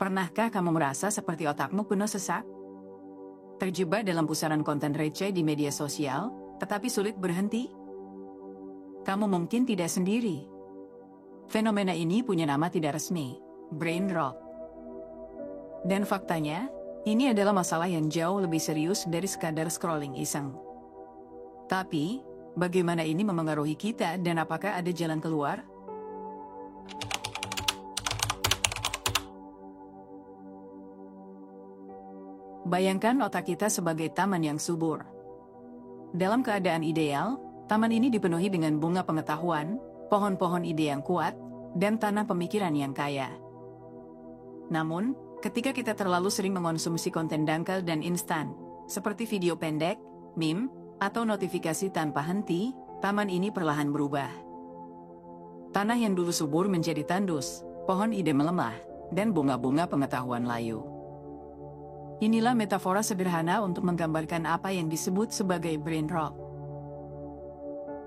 Pernahkah kamu merasa seperti otakmu penuh sesak? Terjebak dalam pusaran konten receh di media sosial, tetapi sulit berhenti? Kamu mungkin tidak sendiri. Fenomena ini punya nama tidak resmi, brain rot. Dan faktanya, ini adalah masalah yang jauh lebih serius dari sekadar scrolling iseng. Tapi, bagaimana ini memengaruhi kita dan apakah ada jalan keluar? Bayangkan otak kita sebagai taman yang subur. Dalam keadaan ideal, taman ini dipenuhi dengan bunga pengetahuan, pohon-pohon ide yang kuat, dan tanah pemikiran yang kaya. Namun, ketika kita terlalu sering mengonsumsi konten dangkal dan instan, seperti video pendek, meme, atau notifikasi tanpa henti, taman ini perlahan berubah. Tanah yang dulu subur menjadi tandus, pohon ide melemah, dan bunga-bunga pengetahuan layu. Inilah metafora sederhana untuk menggambarkan apa yang disebut sebagai brain rot.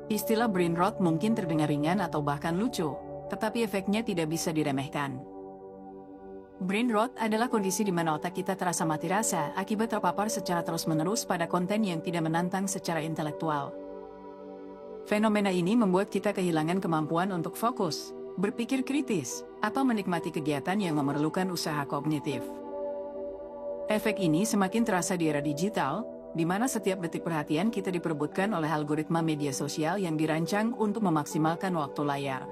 Istilah brain rot mungkin terdengar ringan atau bahkan lucu, tetapi efeknya tidak bisa diremehkan. Brain rot adalah kondisi di mana otak kita terasa mati rasa akibat terpapar secara terus-menerus pada konten yang tidak menantang secara intelektual. Fenomena ini membuat kita kehilangan kemampuan untuk fokus, berpikir kritis, atau menikmati kegiatan yang memerlukan usaha kognitif. Efek ini semakin terasa di era digital, di mana setiap detik perhatian kita diperebutkan oleh algoritma media sosial yang dirancang untuk memaksimalkan waktu layar.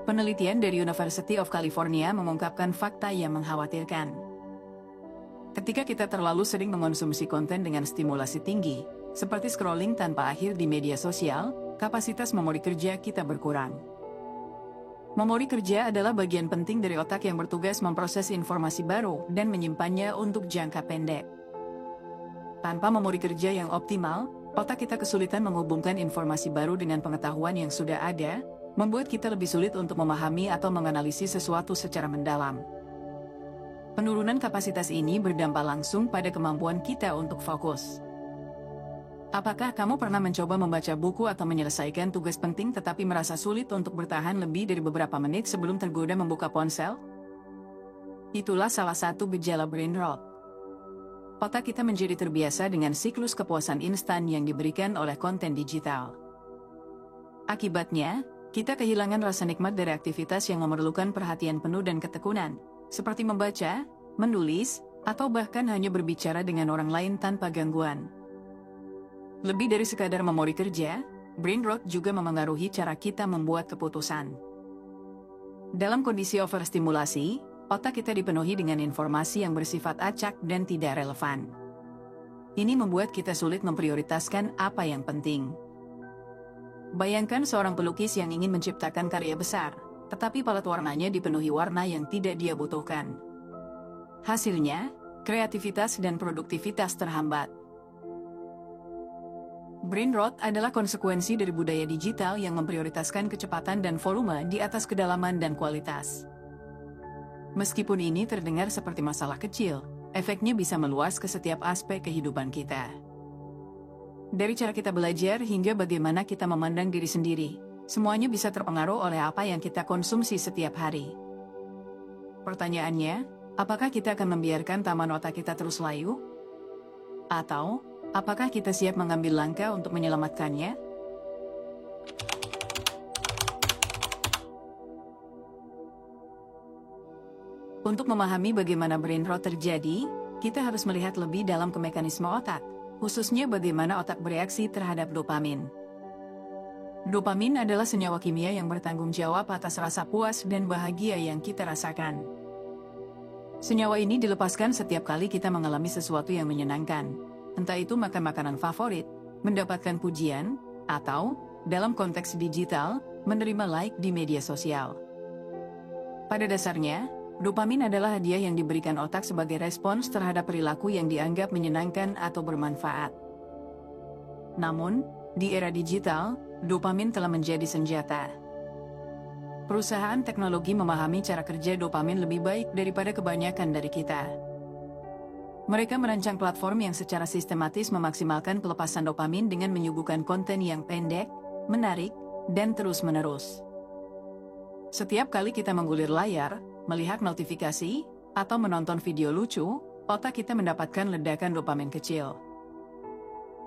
Penelitian dari University of California mengungkapkan fakta yang mengkhawatirkan. Ketika kita terlalu sering mengonsumsi konten dengan stimulasi tinggi, seperti scrolling tanpa akhir di media sosial, kapasitas memori kerja kita berkurang. Memori kerja adalah bagian penting dari otak yang bertugas memproses informasi baru dan menyimpannya untuk jangka pendek. Tanpa memori kerja yang optimal, otak kita kesulitan menghubungkan informasi baru dengan pengetahuan yang sudah ada, membuat kita lebih sulit untuk memahami atau menganalisis sesuatu secara mendalam. Penurunan kapasitas ini berdampak langsung pada kemampuan kita untuk fokus. Apakah kamu pernah mencoba membaca buku atau menyelesaikan tugas penting tetapi merasa sulit untuk bertahan lebih dari beberapa menit sebelum tergoda membuka ponsel? Itulah salah satu gejala brain rot. Otak kita menjadi terbiasa dengan siklus kepuasan instan yang diberikan oleh konten digital. Akibatnya, kita kehilangan rasa nikmat dari aktivitas yang memerlukan perhatian penuh dan ketekunan, seperti membaca, menulis, atau bahkan hanya berbicara dengan orang lain tanpa gangguan. Lebih dari sekadar memori kerja, brain rot juga memengaruhi cara kita membuat keputusan. Dalam kondisi overstimulasi, otak kita dipenuhi dengan informasi yang bersifat acak dan tidak relevan. Ini membuat kita sulit memprioritaskan apa yang penting. Bayangkan seorang pelukis yang ingin menciptakan karya besar, tetapi palet warnanya dipenuhi warna yang tidak dia butuhkan. Hasilnya, kreativitas dan produktivitas terhambat. Brain rot adalah konsekuensi dari budaya digital yang memprioritaskan kecepatan dan volume di atas kedalaman dan kualitas. Meskipun ini terdengar seperti masalah kecil, efeknya bisa meluas ke setiap aspek kehidupan kita. Dari cara kita belajar hingga bagaimana kita memandang diri sendiri, semuanya bisa terpengaruh oleh apa yang kita konsumsi setiap hari. Pertanyaannya, apakah kita akan membiarkan taman otak kita terus layu? Atau, apakah kita siap mengambil langkah untuk menyelamatkannya? Untuk memahami bagaimana brain rot terjadi, kita harus melihat lebih dalam ke mekanisme otak, khususnya bagaimana otak bereaksi terhadap dopamin. Dopamin adalah senyawa kimia yang bertanggung jawab atas rasa puas dan bahagia yang kita rasakan. Senyawa ini dilepaskan setiap kali kita mengalami sesuatu yang menyenangkan, entah itu makan makanan favorit, mendapatkan pujian, atau, dalam konteks digital, menerima like di media sosial. Pada dasarnya, dopamin adalah hadiah yang diberikan otak sebagai respons terhadap perilaku yang dianggap menyenangkan atau bermanfaat. Namun, di era digital, dopamin telah menjadi senjata. Perusahaan teknologi memahami cara kerja dopamin lebih baik daripada kebanyakan dari kita. Mereka merancang platform yang secara sistematis memaksimalkan pelepasan dopamin dengan menyuguhkan konten yang pendek, menarik, dan terus-menerus. Setiap kali kita menggulir layar, melihat notifikasi, atau menonton video lucu, otak kita mendapatkan ledakan dopamin kecil.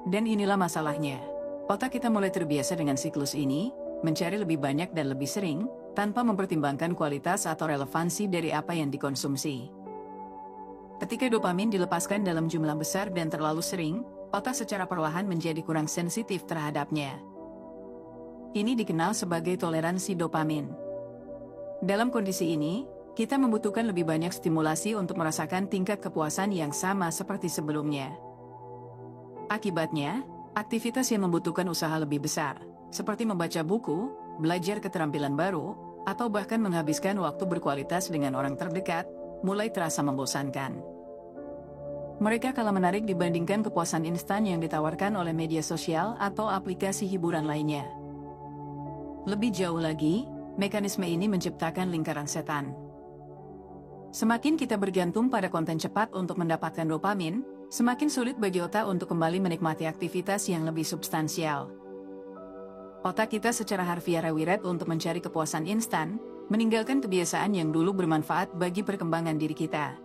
Dan inilah masalahnya. Otak kita mulai terbiasa dengan siklus ini, mencari lebih banyak dan lebih sering, tanpa mempertimbangkan kualitas atau relevansi dari apa yang dikonsumsi. Ketika dopamin dilepaskan dalam jumlah besar dan terlalu sering, otak secara perlahan menjadi kurang sensitif terhadapnya. Ini dikenal sebagai toleransi dopamin. Dalam kondisi ini, kita membutuhkan lebih banyak stimulasi untuk merasakan tingkat kepuasan yang sama seperti sebelumnya. Akibatnya, aktivitas yang membutuhkan usaha lebih besar, seperti membaca buku, belajar keterampilan baru, atau bahkan menghabiskan waktu berkualitas dengan orang terdekat, mulai terasa membosankan. Mereka kalah menarik dibandingkan kepuasan instan yang ditawarkan oleh media sosial atau aplikasi hiburan lainnya. Lebih jauh lagi, mekanisme ini menciptakan lingkaran setan. Semakin kita bergantung pada konten cepat untuk mendapatkan dopamin, semakin sulit bagi otak untuk kembali menikmati aktivitas yang lebih substansial. Otak kita secara harfiah rewired untuk mencari kepuasan instan, meninggalkan kebiasaan yang dulu bermanfaat bagi perkembangan diri kita.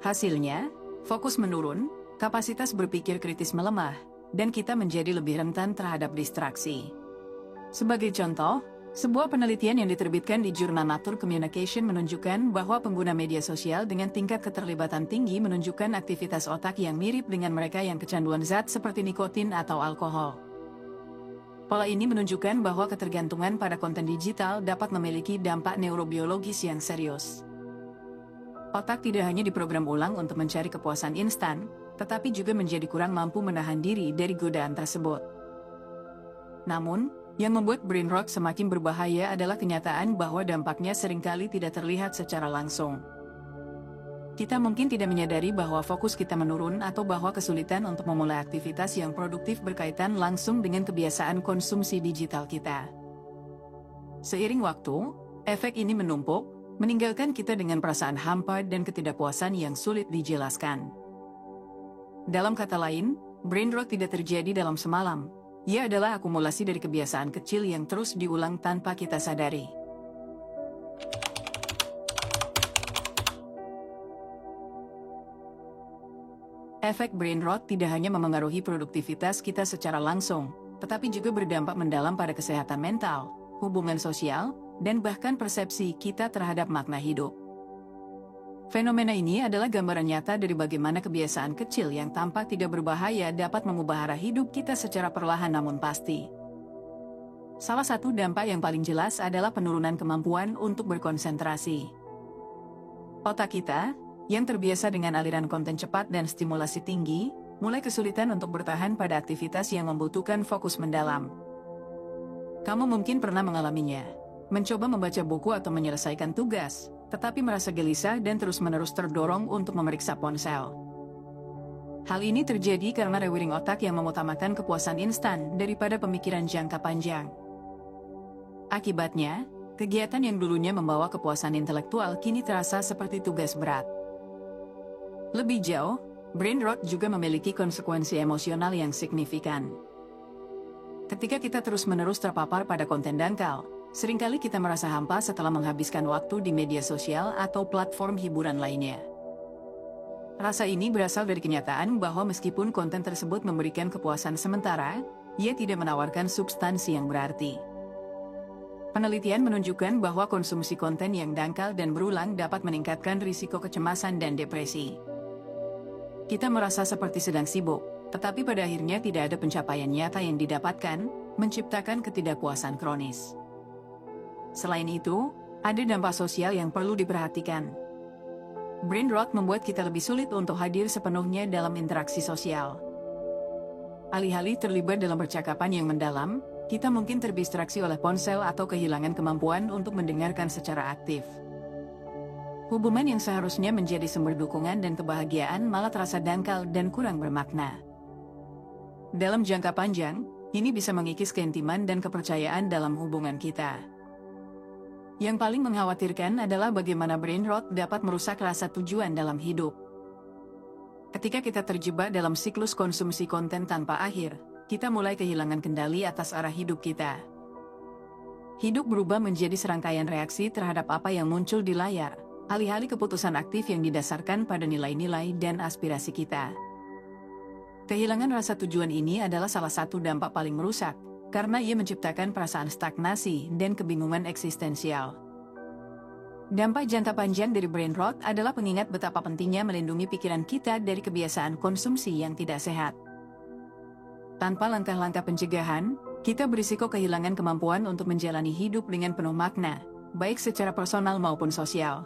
Hasilnya, fokus menurun, kapasitas berpikir kritis melemah, dan kita menjadi lebih rentan terhadap distraksi. Sebagai contoh, sebuah penelitian yang diterbitkan di jurnal Nature Communication menunjukkan bahwa pengguna media sosial dengan tingkat keterlibatan tinggi menunjukkan aktivitas otak yang mirip dengan mereka yang kecanduan zat seperti nikotin atau alkohol. Pola ini menunjukkan bahwa ketergantungan pada konten digital dapat memiliki dampak neurobiologis yang serius. Otak tidak hanya diprogram ulang untuk mencari kepuasan instan, tetapi juga menjadi kurang mampu menahan diri dari godaan tersebut. Namun, yang membuat brain rot semakin berbahaya adalah kenyataan bahwa dampaknya seringkali tidak terlihat secara langsung. Kita mungkin tidak menyadari bahwa fokus kita menurun atau bahwa kesulitan untuk memulai aktivitas yang produktif berkaitan langsung dengan kebiasaan konsumsi digital kita. Seiring waktu, efek ini menumpuk, meninggalkan kita dengan perasaan hampa dan ketidakpuasan yang sulit dijelaskan. Dalam kata lain, brain rot tidak terjadi dalam semalam. Ia adalah akumulasi dari kebiasaan kecil yang terus diulang tanpa kita sadari. Efek brain rot tidak hanya memengaruhi produktivitas kita secara langsung, tetapi juga berdampak mendalam pada kesehatan mental, hubungan sosial, dan bahkan persepsi kita terhadap makna hidup. Fenomena ini adalah gambaran nyata dari bagaimana kebiasaan kecil yang tampak tidak berbahaya dapat mengubah arah hidup kita secara perlahan namun pasti. Salah satu dampak yang paling jelas adalah penurunan kemampuan untuk berkonsentrasi. Otak kita, yang terbiasa dengan aliran konten cepat dan stimulasi tinggi, mulai kesulitan untuk bertahan pada aktivitas yang membutuhkan fokus mendalam. Kamu mungkin pernah mengalaminya, mencoba membaca buku atau menyelesaikan tugas, tetapi merasa gelisah dan terus-menerus terdorong untuk memeriksa ponsel. Hal ini terjadi karena rewiring otak yang mengutamakan kepuasan instan daripada pemikiran jangka panjang. Akibatnya, kegiatan yang dulunya membawa kepuasan intelektual kini terasa seperti tugas berat. Lebih jauh, brain rot juga memiliki konsekuensi emosional yang signifikan. Ketika kita terus-menerus terpapar pada konten dangkal, seringkali kita merasa hampa setelah menghabiskan waktu di media sosial atau platform hiburan lainnya. Rasa ini berasal dari kenyataan bahwa meskipun konten tersebut memberikan kepuasan sementara, ia tidak menawarkan substansi yang berarti. Penelitian menunjukkan bahwa konsumsi konten yang dangkal dan berulang dapat meningkatkan risiko kecemasan dan depresi. Kita merasa seperti sedang sibuk, tetapi pada akhirnya tidak ada pencapaian nyata yang didapatkan, menciptakan ketidakpuasan kronis. Selain itu, ada dampak sosial yang perlu diperhatikan. Brain rot membuat kita lebih sulit untuk hadir sepenuhnya dalam interaksi sosial. Alih-alih terlibat dalam percakapan yang mendalam, kita mungkin terdistraksi oleh ponsel atau kehilangan kemampuan untuk mendengarkan secara aktif. Hubungan yang seharusnya menjadi sumber dukungan dan kebahagiaan malah terasa dangkal dan kurang bermakna. Dalam jangka panjang, ini bisa mengikis keintiman dan kepercayaan dalam hubungan kita. Yang paling mengkhawatirkan adalah bagaimana brain rot dapat merusak rasa tujuan dalam hidup. Ketika kita terjebak dalam siklus konsumsi konten tanpa akhir, kita mulai kehilangan kendali atas arah hidup kita. Hidup berubah menjadi serangkaian reaksi terhadap apa yang muncul di layar, alih-alih keputusan aktif yang didasarkan pada nilai-nilai dan aspirasi kita. Kehilangan rasa tujuan ini adalah salah satu dampak paling merusak, karena ia menciptakan perasaan stagnasi dan kebingungan eksistensial. Dampak jangka panjang dari brain rot adalah pengingat betapa pentingnya melindungi pikiran kita dari kebiasaan konsumsi yang tidak sehat. Tanpa langkah-langkah pencegahan, kita berisiko kehilangan kemampuan untuk menjalani hidup dengan penuh makna, baik secara personal maupun sosial.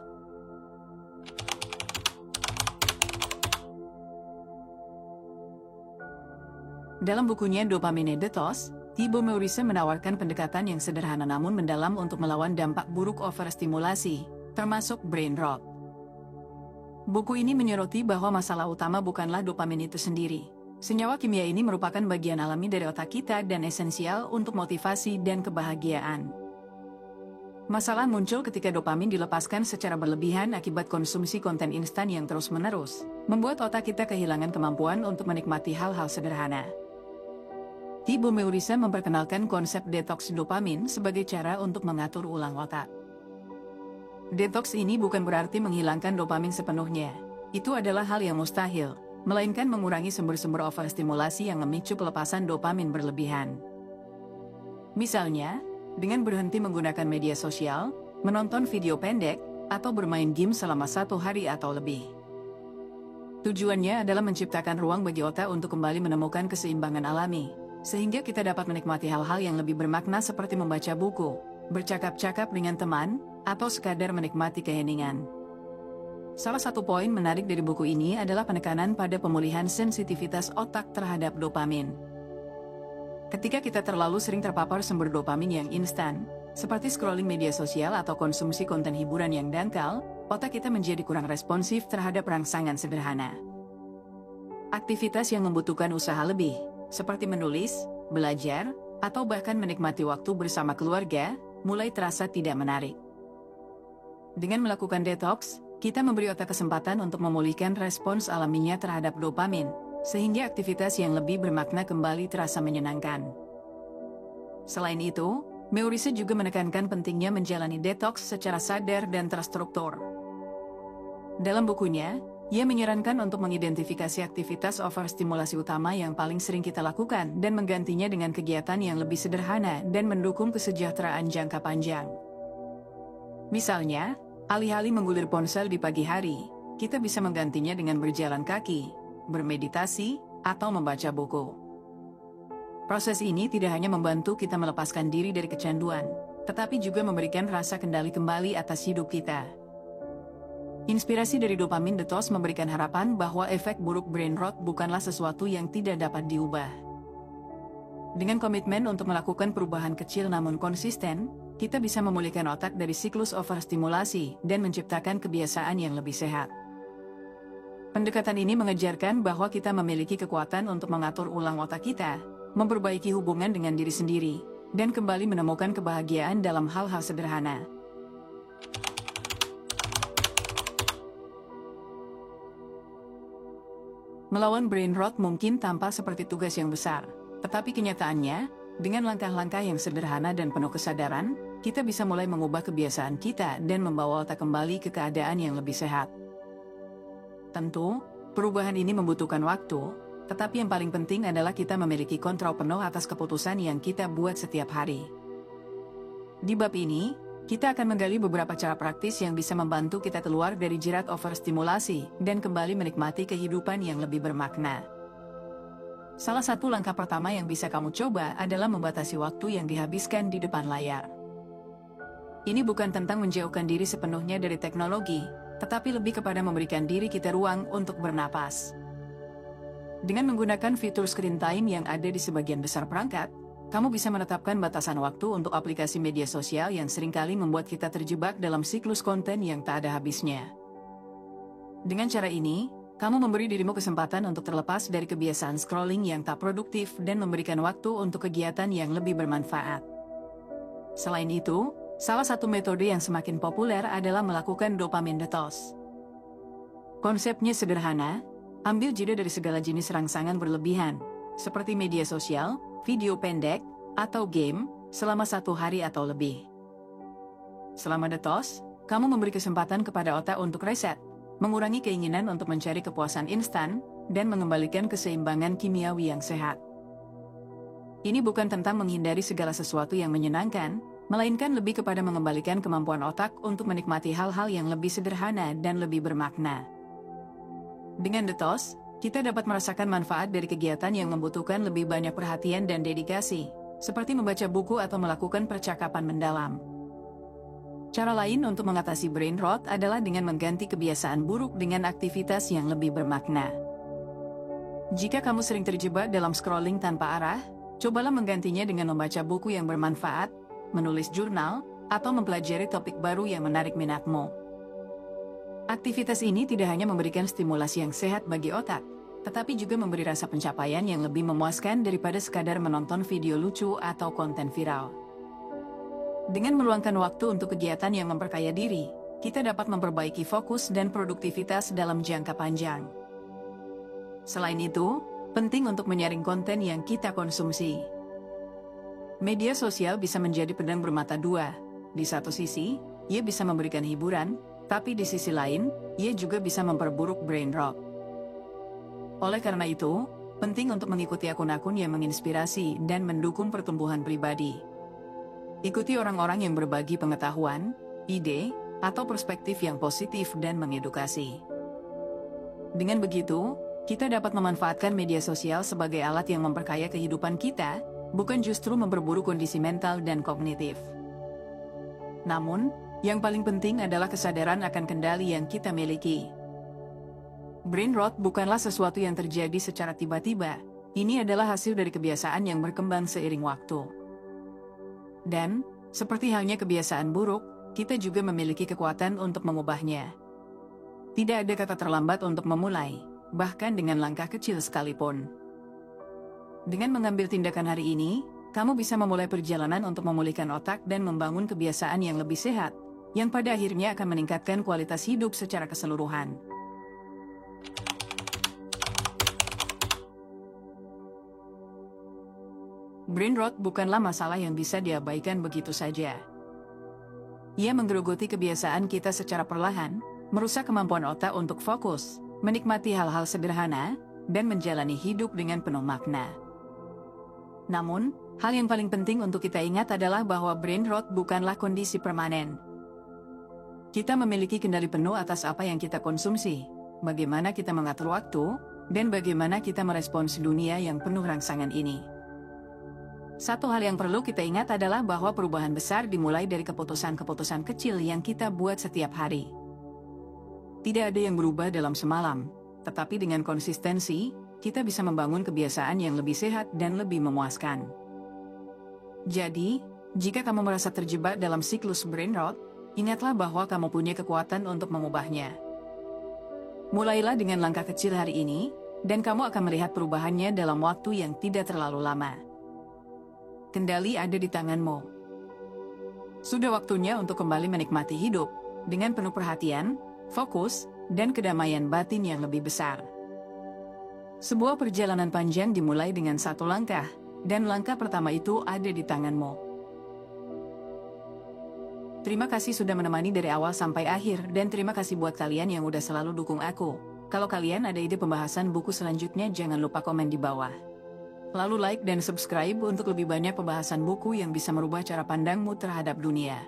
Dalam bukunya Dopamine Detox, Thibaut Meurice menawarkan pendekatan yang sederhana namun mendalam untuk melawan dampak buruk overstimulasi, termasuk brain rot. Buku ini menyoroti bahwa masalah utama bukanlah dopamin itu sendiri. Senyawa kimia ini merupakan bagian alami dari otak kita dan esensial untuk motivasi dan kebahagiaan. Masalah muncul ketika dopamin dilepaskan secara berlebihan akibat konsumsi konten instan yang terus-menerus, membuat otak kita kehilangan kemampuan untuk menikmati hal-hal sederhana. Thibaut Meurice memperkenalkan konsep detoks dopamin sebagai cara untuk mengatur ulang otak. Detoks ini bukan berarti menghilangkan dopamin sepenuhnya. Itu adalah hal yang mustahil, melainkan mengurangi sumber-sumber overstimulasi yang memicu pelepasan dopamin berlebihan. Misalnya, dengan berhenti menggunakan media sosial, menonton video pendek, atau bermain game selama 1 hari atau lebih. Tujuannya adalah menciptakan ruang bagi otak untuk kembali menemukan keseimbangan alami, sehingga kita dapat menikmati hal-hal yang lebih bermakna seperti membaca buku, bercakap-cakap dengan teman, atau sekadar menikmati keheningan. Salah satu poin menarik dari buku ini adalah penekanan pada pemulihan sensitivitas otak terhadap dopamin. Ketika kita terlalu sering terpapar sumber dopamin yang instan, seperti scrolling media sosial atau konsumsi konten hiburan yang dangkal, otak kita menjadi kurang responsif terhadap rangsangan sederhana. Aktivitas yang membutuhkan usaha lebih, seperti menulis, belajar, atau bahkan menikmati waktu bersama keluarga, mulai terasa tidak menarik. Dengan melakukan detox, kita memberi otak kesempatan untuk memulihkan respons alaminya terhadap dopamin, sehingga aktivitas yang lebih bermakna kembali terasa menyenangkan. Selain itu, Meurice juga menekankan pentingnya menjalani detox secara sadar dan terstruktur. Dalam bukunya, ia menyarankan untuk mengidentifikasi aktivitas overstimulasi utama yang paling sering kita lakukan dan menggantinya dengan kegiatan yang lebih sederhana dan mendukung kesejahteraan jangka panjang. Misalnya, alih-alih menggulir ponsel di pagi hari, kita bisa menggantinya dengan berjalan kaki, bermeditasi, atau membaca buku. Proses ini tidak hanya membantu kita melepaskan diri dari kecanduan, tetapi juga memberikan rasa kendali kembali atas hidup kita. Inspirasi dari Dopamine Detox memberikan harapan bahwa efek buruk brain rot bukanlah sesuatu yang tidak dapat diubah. Dengan komitmen untuk melakukan perubahan kecil namun konsisten, kita bisa memulihkan otak dari siklus overstimulasi dan menciptakan kebiasaan yang lebih sehat. Pendekatan ini mengajarkan bahwa kita memiliki kekuatan untuk mengatur ulang otak kita, memperbaiki hubungan dengan diri sendiri, dan kembali menemukan kebahagiaan dalam hal-hal sederhana. Melawan brain rot mungkin tampak seperti tugas yang besar, tetapi kenyataannya, dengan langkah-langkah yang sederhana dan penuh kesadaran, kita bisa mulai mengubah kebiasaan kita dan membawa otak kembali ke keadaan yang lebih sehat. Tentu, perubahan ini membutuhkan waktu, tetapi yang paling penting adalah kita memiliki kontrol penuh atas keputusan yang kita buat setiap hari. Di bab ini, kita akan menggali beberapa cara praktis yang bisa membantu kita keluar dari jerat overstimulasi dan kembali menikmati kehidupan yang lebih bermakna. Salah satu langkah pertama yang bisa kamu coba adalah membatasi waktu yang dihabiskan di depan layar. Ini bukan tentang menjauhkan diri sepenuhnya dari teknologi, tetapi lebih kepada memberikan diri kita ruang untuk bernapas. Dengan menggunakan fitur screen time yang ada di sebagian besar perangkat, kamu bisa menetapkan batasan waktu untuk aplikasi media sosial yang seringkali membuat kita terjebak dalam siklus konten yang tak ada habisnya. Dengan cara ini, kamu memberi dirimu kesempatan untuk terlepas dari kebiasaan scrolling yang tak produktif dan memberikan waktu untuk kegiatan yang lebih bermanfaat. Selain itu, salah satu metode yang semakin populer adalah melakukan dopamine detox. Konsepnya sederhana, ambil jeda dari segala jenis rangsangan berlebihan, seperti media sosial, video pendek, atau game, selama 1 hari atau lebih. Selama detox, kamu memberi kesempatan kepada otak untuk reset, mengurangi keinginan untuk mencari kepuasan instan, dan mengembalikan keseimbangan kimiawi yang sehat. Ini bukan tentang menghindari segala sesuatu yang menyenangkan, melainkan lebih kepada mengembalikan kemampuan otak untuk menikmati hal-hal yang lebih sederhana dan lebih bermakna. Dengan detox, kita dapat merasakan manfaat dari kegiatan yang membutuhkan lebih banyak perhatian dan dedikasi, seperti membaca buku atau melakukan percakapan mendalam. Cara lain untuk mengatasi brain rot adalah dengan mengganti kebiasaan buruk dengan aktivitas yang lebih bermakna. Jika kamu sering terjebak dalam scrolling tanpa arah, cobalah menggantinya dengan membaca buku yang bermanfaat, menulis jurnal, atau mempelajari topik baru yang menarik minatmu. Aktivitas ini tidak hanya memberikan stimulasi yang sehat bagi otak, tetapi juga memberi rasa pencapaian yang lebih memuaskan daripada sekadar menonton video lucu atau konten viral. Dengan meluangkan waktu untuk kegiatan yang memperkaya diri, kita dapat memperbaiki fokus dan produktivitas dalam jangka panjang. Selain itu, penting untuk menyaring konten yang kita konsumsi. Media sosial bisa menjadi pedang bermata dua. Di satu sisi, ia bisa memberikan hiburan, tapi di sisi lain, ia juga bisa memperburuk brain rot. Oleh karena itu, penting untuk mengikuti akun-akun yang menginspirasi dan mendukung pertumbuhan pribadi. Ikuti orang-orang yang berbagi pengetahuan, ide, atau perspektif yang positif dan mengedukasi. Dengan begitu, kita dapat memanfaatkan media sosial sebagai alat yang memperkaya kehidupan kita, bukan justru memperburuk kondisi mental dan kognitif. Namun, yang paling penting adalah kesadaran akan kendali yang kita miliki. Brain rot bukanlah sesuatu yang terjadi secara tiba-tiba, ini adalah hasil dari kebiasaan yang berkembang seiring waktu. Dan, seperti halnya kebiasaan buruk, kita juga memiliki kekuatan untuk mengubahnya. Tidak ada kata terlambat untuk memulai, bahkan dengan langkah kecil sekalipun. Dengan mengambil tindakan hari ini, kamu bisa memulai perjalanan untuk memulihkan otak dan membangun kebiasaan yang lebih sehat, yang pada akhirnya akan meningkatkan kualitas hidup secara keseluruhan. Brain rot bukanlah masalah yang bisa diabaikan begitu saja. Ia menggerogoti kebiasaan kita secara perlahan, merusak kemampuan otak untuk fokus, menikmati hal-hal sederhana, dan menjalani hidup dengan penuh makna. Namun, hal yang paling penting untuk kita ingat adalah bahwa brain rot bukanlah kondisi permanen. Kita memiliki kendali penuh atas apa yang kita konsumsi, bagaimana kita mengatur waktu, dan bagaimana kita merespons dunia yang penuh rangsangan ini. Satu hal yang perlu kita ingat adalah bahwa perubahan besar dimulai dari keputusan-keputusan kecil yang kita buat setiap hari. Tidak ada yang berubah dalam semalam, tetapi dengan konsistensi, kita bisa membangun kebiasaan yang lebih sehat dan lebih memuaskan. Jadi, jika kamu merasa terjebak dalam siklus brain rot, ingatlah bahwa kamu punya kekuatan untuk mengubahnya. Mulailah dengan langkah kecil hari ini, dan kamu akan melihat perubahannya dalam waktu yang tidak terlalu lama. Kendali ada di tanganmu. Sudah waktunya untuk kembali menikmati hidup, dengan penuh perhatian, fokus, dan kedamaian batin yang lebih besar. Sebuah perjalanan panjang dimulai dengan satu langkah, dan langkah pertama itu ada di tanganmu. Terima kasih sudah menemani dari awal sampai akhir, dan terima kasih buat kalian yang udah selalu dukung aku. Kalau kalian ada ide pembahasan buku selanjutnya, jangan lupa komen di bawah. Lalu like dan subscribe untuk lebih banyak pembahasan buku yang bisa merubah cara pandangmu terhadap dunia.